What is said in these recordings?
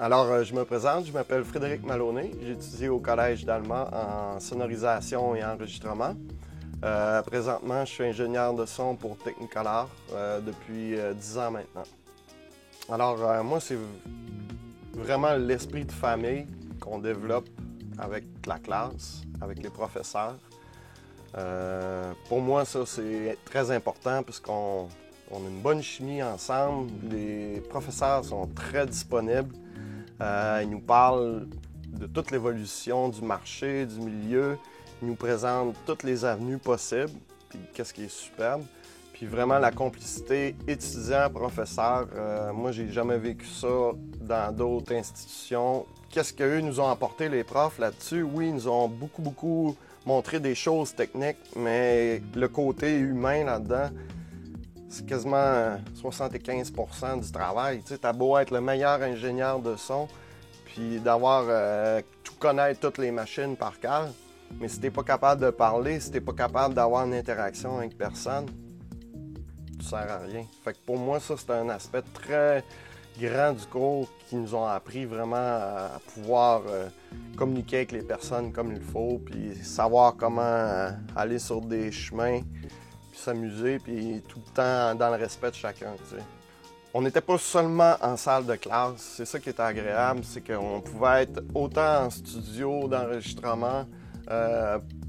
Je me présente, je m'appelle Frédéric Maloney. J'ai étudié au Collège d'Allemand en sonorisation et enregistrement. Présentement, je suis ingénieur de son pour Technicolor depuis 10 ans maintenant. Moi, c'est vraiment l'esprit de famille qu'on développe avec la classe, avec les professeurs. Pour moi, ça, c'est très important puisqu'on a une bonne chimie ensemble. Les professeurs sont très disponibles. Ils nous parlent de toute l'évolution du marché, du milieu. Ils nous présentent toutes les avenues possibles, puis qu'est-ce qui est superbe. Puis vraiment, la complicité étudiant-professeur, moi, j'ai jamais vécu ça dans d'autres institutions. Qu'est-ce qu'eux nous ont apporté, les profs, là-dessus? Oui, ils nous ont beaucoup montré des choses techniques, mais le côté humain là-dedans, c'est quasiment 75% du travail. Tu sais, t'as beau être le meilleur ingénieur de son, puis d'avoir tout connaître toutes les machines par cœur, mais si t'es pas capable de parler, si t'es pas capable d'avoir une interaction avec personne, tu sers à rien. Fait que pour moi, ça, c'est un aspect très grand du cours qui nous ont appris vraiment à pouvoir communiquer avec les personnes comme il faut, puis savoir comment aller sur des chemins, puis s'amuser, puis tout le temps dans le respect de chacun, tu sais. On n'était pas seulement en salle de classe, c'est ça qui était agréable, c'est qu'on pouvait être autant en studio d'enregistrement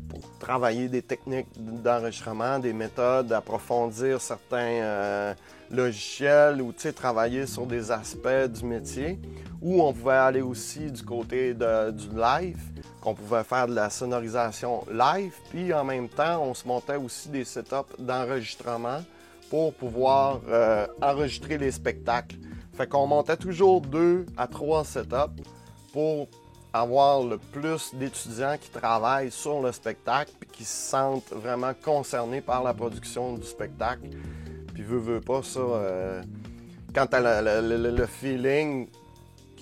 pour travailler des techniques d'enregistrement, des méthodes, approfondir certains logiciels ou travailler sur des aspects du métier, ou on pouvait aller aussi du côté du live, qu'on pouvait faire de la sonorisation live, puis en même temps, on se montait aussi des setups d'enregistrement pour pouvoir enregistrer les spectacles. Fait qu'on montait toujours 2 à 3 setups pour avoir le plus d'étudiants qui travaillent sur le spectacle et qui se sentent vraiment concernés par la production du spectacle. Puis veux pas ça, quand tu as le feeling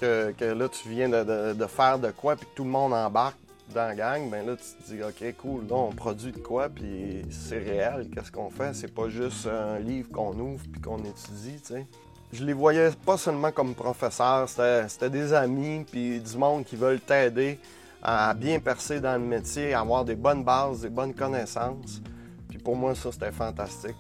que là tu viens de faire de quoi puis que tout le monde embarque dans la gang, ben là tu te dis ok cool, là on produit de quoi puis c'est réel, qu'est-ce qu'on fait? C'est pas juste un livre qu'on ouvre puis qu'on étudie, tu sais. Je les voyais pas seulement comme professeurs, c'était des amis puis du monde qui veulent t'aider à bien percer dans le métier, à avoir des bonnes bases, des bonnes connaissances. Puis pour moi ça c'était fantastique.